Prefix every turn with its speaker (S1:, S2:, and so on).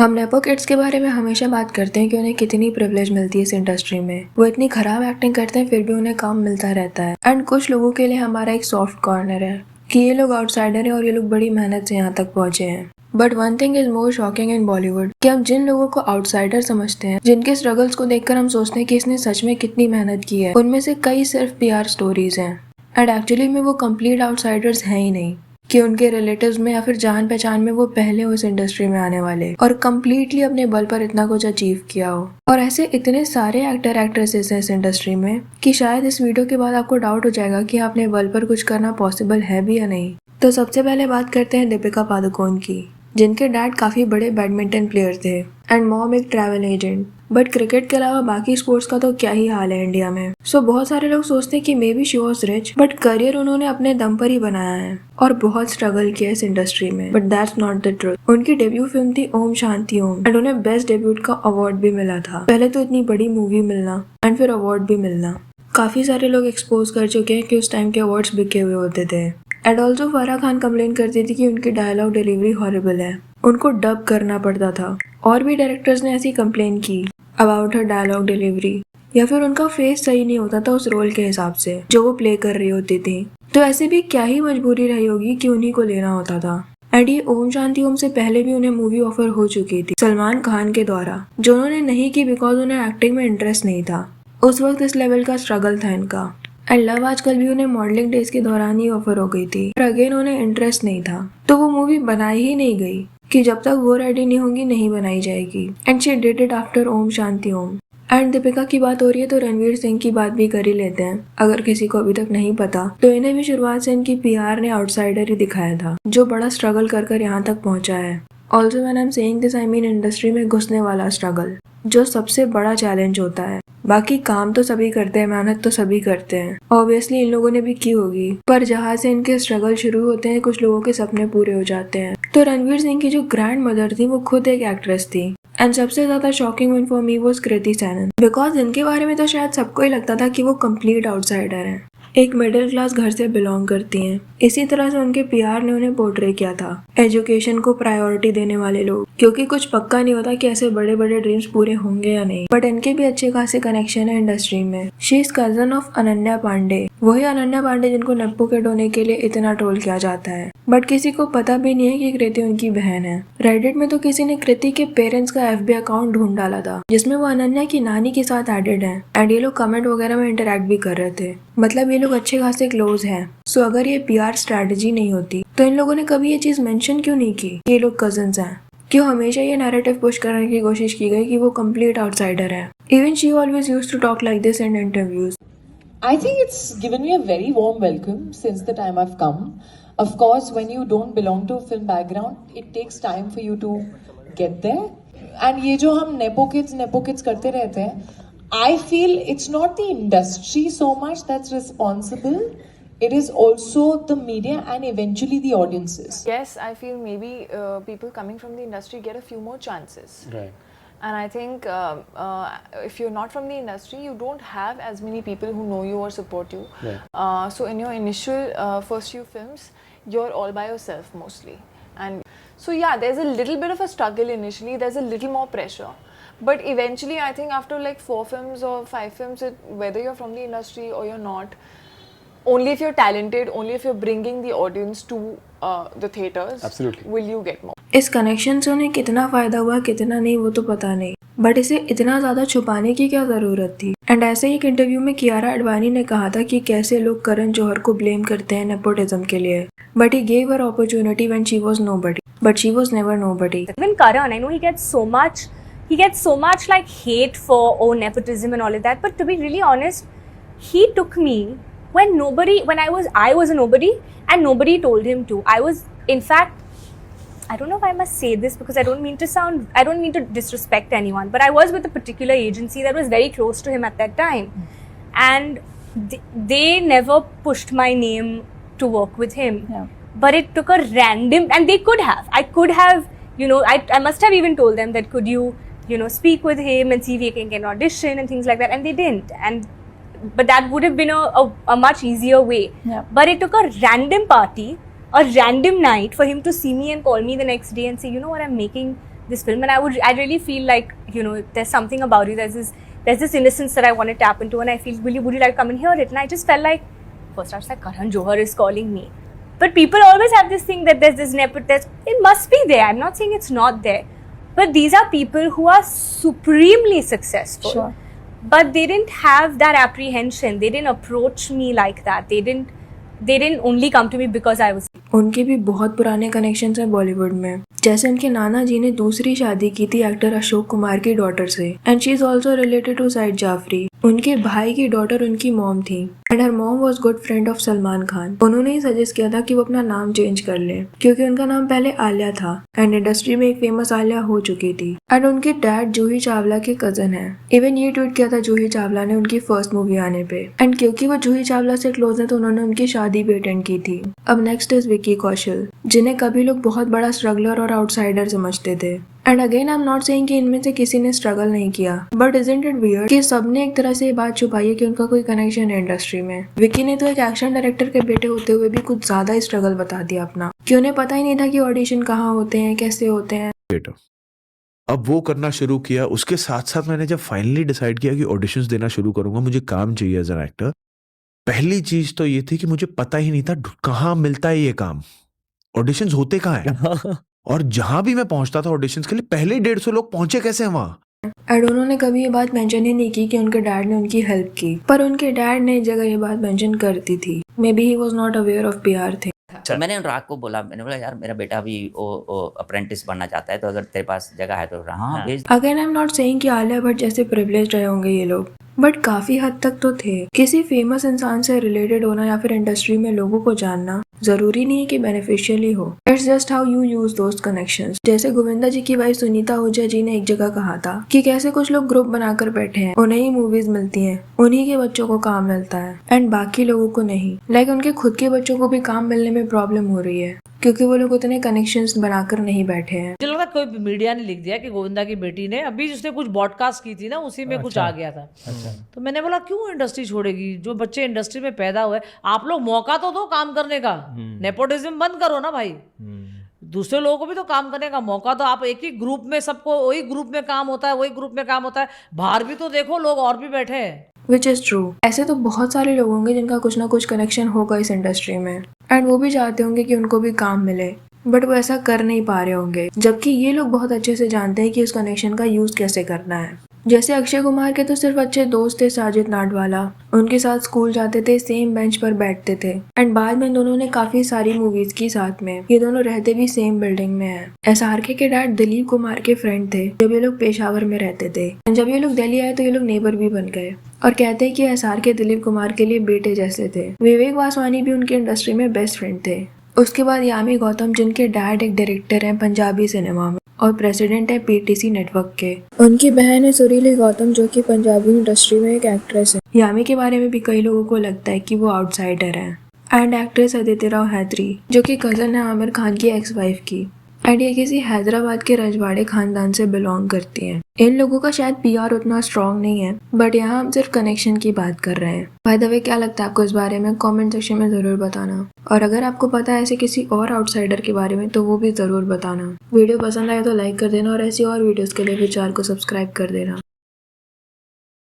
S1: हम nepo kids के बारे में हमेशा बात करते हैं कि उन्हें कितनी प्रिविलेज मिलती है इस इंडस्ट्री में। वो इतनी खराब एक्टिंग करते हैं फिर भी उन्हें काम मिलता रहता है। एंड कुछ लोगों के लिए हमारा एक सॉफ्ट कॉर्नर है कि ये लोग आउटसाइडर हैं और ये लोग बड़ी मेहनत से यहाँ तक पहुंचे हैं। But one thing is more shocking in Bollywood कि हम जिन लोगों को आउटसाइडर समझते हैं, जिनके स्ट्रगल्स को देखकर हम सोचते हैं कि इसने सच में कितनी मेहनत की है, उनमें से कई सिर्फ पीआर स्टोरीज हैं। एंड एक्चुअली में वो कंप्लीट आउटसाइडर्स हैं ही नहीं कि उनके रिलेटिव्स में या फिर जान पहचान में वो पहले हो इस इंडस्ट्री में आने वाले और कम्प्लीटली अपने बल पर इतना कुछ अचीव किया हो। और ऐसे इतने सारे एक्टर एक्ट्रेसेस हैं इस इंडस्ट्री में कि शायद इस वीडियो के बाद आपको डाउट हो जाएगा कि अपने बल पर कुछ करना पॉसिबल है भी या नहीं। तो सबसे पहले बात करते हैं दीपिका पादुकोण की, जिनके डैड काफी बड़े बैडमिंटन प्लेयर थे एंड मॉम एक ट्रैवल एजेंट। बट क्रिकेट के अलावा बाकी स्पोर्ट्स का तो क्या ही हाल है इंडिया में। सो बहुत सारे लोग सोचते हैं कि may be she was rich, but career उन्होंने अपने दम पर ही बनाया है और बहुत स्ट्रगल किया इस इंडस्ट्री में। But that's not the truth. उनकी डेब्यू फिल्म थी ओम शांति ओम एंड उन्हें बेस्ट डेब्यूट का अवार्ड भी मिला था। पहले तो इतनी बड़ी मूवी मिलना एंड फिर अवार्ड भी मिलना। काफी सारे लोग एक्सपोज कर चुके हैं कि उस टाइम के अवार्ड्स बिके हुए होते थे। And also Farah Khan complain करती थी कि उनकी डायलॉग डिलीवरी हॉरिबल है, उनको डब करना पड़ता था। और भी डायरेक्टर्स ने ऐसी कंप्लेन की अबाउट हर डायलॉग डिलीवरी, या फिर उनका फेस सही नहीं होता था उस रोल के हिसाब से जो वो प्ले कर रही होती थी। तो ऐसे भी क्या ही मजबूरी रही होगी कि उन्हीं को लेना होता था। एंड ये ओम शांति ओम से पहले भी उन्हें मूवी ऑफर हो चुकी थी सलमान खान के द्वारा, जो उन्होंने नहीं की बिकॉज उन्हें एक्टिंग में इंटरेस्ट नहीं था। उस वक्त इस लेवल का स्ट्रगल था इनका। एंड लव आजकल भी उन्हें मॉडलिंग डेज के दौरान ही ऑफर हो गई थी, पर अगेन उन्हें इंटरेस्ट नहीं था, तो वो मूवी बनाई ही नहीं गई कि जब तक वो रेडी नहीं होंगी नहीं बनाई जाएगी। And she did it after Om Shanti Om. And Deepika की बात हो रही है तो रणवीर सिंह की बात भी कर ही लेते हैं। अगर किसी को अभी तक नहीं पता तो इन्हें भी शुरुआत से इनकी पीआर ने आउटसाइडर ही दिखाया था, जो बड़ा स्ट्रगल कर यहाँ तक पहुंचा है। Also when I am saying this I mean industry में घुसने वाला स्ट्रगल, जो सबसे बड़ा चैलेंज होता है। बाकी काम तो सभी करते हैं, मेहनत तो सभी करते हैं, ऑब्वियसली इन लोगों ने भी की होगी, पर जहाँ से इनके स्ट्रगल शुरू होते हैं कुछ लोगों के सपने पूरे हो जाते हैं। तो रणवीर सिंह की जो ग्रैंड मदर थी वो खुद एक एक्ट्रेस थी। एंड सबसे ज्यादा shocking one for me was Kriti Sanon, because इनके बारे में तो शायद सबको ही लगता था कि वो कंप्लीट आउटसाइडर हैं, एक मिडिल क्लास घर से बिलोंग करती हैं। इसी तरह से उनके पीआर ने उन्हें पोर्ट्रे किया था एजुकेशन को प्रायोरिटी देने वाले लोग, क्योंकि कुछ पक्का नहीं होता कि ऐसे बड़े बड़े ड्रीम्स पूरे होंगे या नहीं। बट इनके भी अच्छे खासे कनेक्शन है इंडस्ट्री में। She is cousin of Ananya Pandey, वही अनन्या पांडे जिनको नेपो किड होने के लिए इतना ट्रोल किया जाता है। बट किसी को पता भी नहीं है कि कृति उनकी बहन है। रेडिट में तो किसी ने कृति के पेरेंट्स का एफबी अकाउंट ढूंढ डाला था जिसमें वो अनन्या की नानी के साथ एडेड है। एंड ये लोग कमेंट वगैरह में इंटरेक्ट भी कर रहे थे, मतलब ये लोग अच्छे खासे क्लोज हैं। सो अगर ये पीआर स्ट्रेटजी नहीं होती तो इन लोगों ने कभी ये चीज मेंशन क्यों नहीं की कि ये लोग कजन्स हैं? क्यों हमेशा ये नैरेटिव पुश करने की कोशिश की गई कि वो कंप्लीट आउटसाइडर है? Even she always used to talk like this in interviews.
S2: I think it's given me a very warm welcome since the time I've come. Of course, when you don't belong to a film background, it takes time for you to get there. And ये जो हम nepo kids करते रहते हैं, I feel it's not the industry so much that's responsible. It is also the media and eventually the audiences.
S3: Yes, I feel maybe people coming from the industry get a few more chances.
S4: Right.
S3: And I think if you're not from the industry, you don't have as many people who know you or support you.
S4: Right.
S3: So in your initial first few films, you're all by yourself mostly. And so yeah, there's a little bit of a struggle initially. There's a little more pressure. But eventually, I think after like 4 films or 5 films, whether you're from the industry or you're not, only if you're talented, only if you're bringing the audience to the theaters,
S4: Absolutely,
S3: will you get more.
S1: इस connection से उन्हें कितना फायदा हुआ कितना नहीं वो तो पता नहीं, बट इसे इतना ज्यादा छुपाने की क्या जरूरत थी? एंड ऐसे ही एक इंटरव्यू में कियारा आडवाणी ने कहा था कि कैसे लोग करण जौहर को ब्लेम करते हैं नेपोटिज्म के लिए, but he gave her opportunity when she was nobody, but she was never nobody.
S5: Even Karan, I know he gets so much like hate for nepotism and all of that, but to be really honest, he took me when I was a nobody and nobody told him to. I was, in fact, I don't know if I must say this because I don't mean to disrespect anyone, but I was with a particular agency that was very close to him at that time, and they never pushed my name to work with him.
S6: Yeah.
S5: But it took a random, and I could have, I must have even told them that could you speak with him and see if he can get an audition and things like that, and they didn't. But that would have been a much easier way.
S6: Yeah.
S5: But it took a random party, a random night for him to see me and call me the next day and say, you know what, I'm making this film, and I really feel like, you know, there's something about you. There's this innocence that I want to tap into, and I feel, would you like to come and hear it? And I just felt like, first I was like, Karan Johar is calling me. But people always have this thing that there's this nepotism. It must be there. I'm not saying it's not there. But these are people who are supremely successful.
S4: Sure.
S5: But they didn't have that apprehension. They didn't approach me like that. They didn't only come to me because I was.
S1: उनके भी बहुत पुराने connections हैं बॉलीवुड में। जैसे उनके नाना जी ने दूसरी शादी की थी एक्टर अशोक कुमार की डॉटर से, and she is also related to Saeed Jaffrey. उनके भाई की डॉटर उनकी मॉम थी, and her mom was good friend of Salman Khan. उन्होंने ही सजेस्ट किया था कि वो अपना नाम चेंज कर ले, क्योंकि उनका नाम पहले आलिया था एंड इंडस्ट्री में एक फेमस आलिया हो चुकी थी। एंड उनके डैड जूही चावला के कजन है। इवन ये ट्वीट किया था जूही चावला ने उनकी फर्स्ट मूवी आने पे, एंड क्योंकि वो जूही चावला से क्लोज है तो उन्होंने उनकी शादी भी अटेंड की थी। अब नेक्स्ट इज विक्की कौशल, जिन्हें कभी लोग बहुत बड़ा स्ट्रगलर और आउटसाइडर समझते थे। And again I am not saying कि इनमें से किसी ने स्ट्रगल नहीं किया, बट इजंट इट वियर्ड कि सबने एक तरह से ये बात छुपाई है कि उनका कोई कनेक्शन है इंडस्ट्री में। विक्की ने तो एक एक्शन डायरेक्टर के बेटे होते हुए भी कुछ ज्यादा ही स्ट्रगल बता दिया अपना, कि उन्हें पता ही नहीं था कि ऑडिशन कहाँ होते हैं, कैसे होते हैं।
S6: अब वो करना शुरू किया। उसके साथ साथ मैंने जब फाइनली डिसाइड किया कि ऑडिशंस देना शुरू करूंगा, मुझे काम चाहिए एज एन एक्टर, पहली चीज तो ये थी कि मुझे पता ही नहीं था कहाँ मिलता है ये काम, ऑडिशंस होते कहाँ है। और जहां भी मैं पहुंचता था ऑडिशंस के लिए, पहले 150 लोग पहुंचे कैसे वहां।
S1: एंड उन्होंने कभी ये बात मेंशन ही नहीं की कि उनके डैड ने उनकी हेल्प की, पर उनके डैड ने एक जगह ये बात मेंशन कर दी थी। May be he was not aware of PR thing.
S7: तो मैंने अनुराग को बोला, मैंने बोला यार मेरा बेटा अभी वो अप्रेंटिस बनना चाहता है, तो अगर तेरे पास जगह है तो हाँ भेज।
S1: Again I am not saying कि आलिया भट्ट जैसे प्रिविलेज्ड रहे होंगे ये लोग, बट काफी हद तक तो थे। किसी फेमस इंसान से रिलेटेड होना या फिर इंडस्ट्री में लोगों को जानना जरूरी नहीं है कि बेनिफिशियल ही हो। It's just how you use दोस्त कनेक्शंस। जैसे गोविंदा जी की वाइफ सुनीता आहूजा जी ने एक जगह कहा था कि कैसे कुछ लोग ग्रुप बनाकर बैठे हैं, उन्हें ही मूवीज मिलती हैं, उन्हीं के बच्चों को काम मिलता है एंड बाकी लोगों को नहीं। लाइक उनके खुद के बच्चों को भी काम मिलने में प्रॉब्लम हो रही है, क्योंकि वो लोग उतने कनेक्शंस बनाकर नहीं बैठे हैं।
S4: मुझे लगा कोई मीडिया ने लिख दिया कि गोविंदा की बेटी ने अभी उसने कुछ ब्रॉडकास्ट की थी ना, उसी में कुछ आ गया था। तो मैंने बोला क्यों इंडस्ट्री छोड़ेगी, जो बच्चे इंडस्ट्री में पैदा हुए, आप लोग मौका तो दो काम करने का, नेपोटिज्म बंद करो ना भाई। दूसरे लोगों को भी तो काम करने का मौका दो। आप एक ही ग्रुप में, सबको वही ग्रुप में काम होता है, वही ग्रुप में काम होता है, बाहर भी तो देखो लोग और भी बैठे हैं।
S1: Which is true. ऐसे तो बहुत सारे लोग होंगे जिनका कुछ ना कुछ कनेक्शन होगा इस इंडस्ट्री में, एंड वो भी चाहते होंगे कि उनको भी काम मिले, बट वो ऐसा कर नहीं पा रहे होंगे। जबकि ये लोग बहुत अच्छे से जानते हैं कि उस कनेक्शन का यूज कैसे करना है। जैसे अक्षय कुमार के तो सिर्फ अच्छे दोस्त थे साजिद नाडवाला, उनके साथ स्कूल जाते थे, सेम बेंच पर बैठते थे, एंड बाद में दोनों ने काफी सारी मूवीज की साथ में। ये दोनों रहते भी सेम बिल्डिंग में हैं। SRK के डैड दिलीप कुमार के फ्रेंड थे जब ये लोग पेशावर में रहते थे, एंड जब ये लोग दिल्ली आए तो ये लोग नेबर भी बन गए। और कहते हैं कि SRK दिलीप कुमार के लिए बेटे जैसे थे। विवेक वासवानी भी उनकी इंडस्ट्री में बेस्ट फ्रेंड थे। उसके बाद यामी गौतम, जिनके डैड एक डायरेक्टर हैं पंजाबी सिनेमा में और प्रेसिडेंट है PTC नेटवर्क के। उनकी बहन है सुरीली गौतम, जो कि पंजाबी इंडस्ट्री में एक एक्ट्रेस है। यामी के बारे में भी कई लोगों को लगता है कि वो आउटसाइडर है। एंड एक्ट्रेस अदिति राव हैदरी, जो कि कजन है आमिर खान की एक्स वाइफ की, एंड ये किसी हैदराबाद के रजवाड़े खानदान से बिलोंग करती हैं। इन लोगों का शायद PR उतना स्ट्रॉन्ग नहीं है, बट यहाँ हम सिर्फ कनेक्शन की बात कर रहे हैं। बाय द वे, क्या लगता है आपको इस बारे में? कमेंट सेक्शन में जरूर बताना। और अगर आपको पता है ऐसे किसी और आउटसाइडर के बारे में तो वो भी जरूर बताना। वीडियो पसंद आए तो लाइक कर देना, और ऐसी और वीडियोस के लिए भी चैनल को सब्सक्राइब कर देना।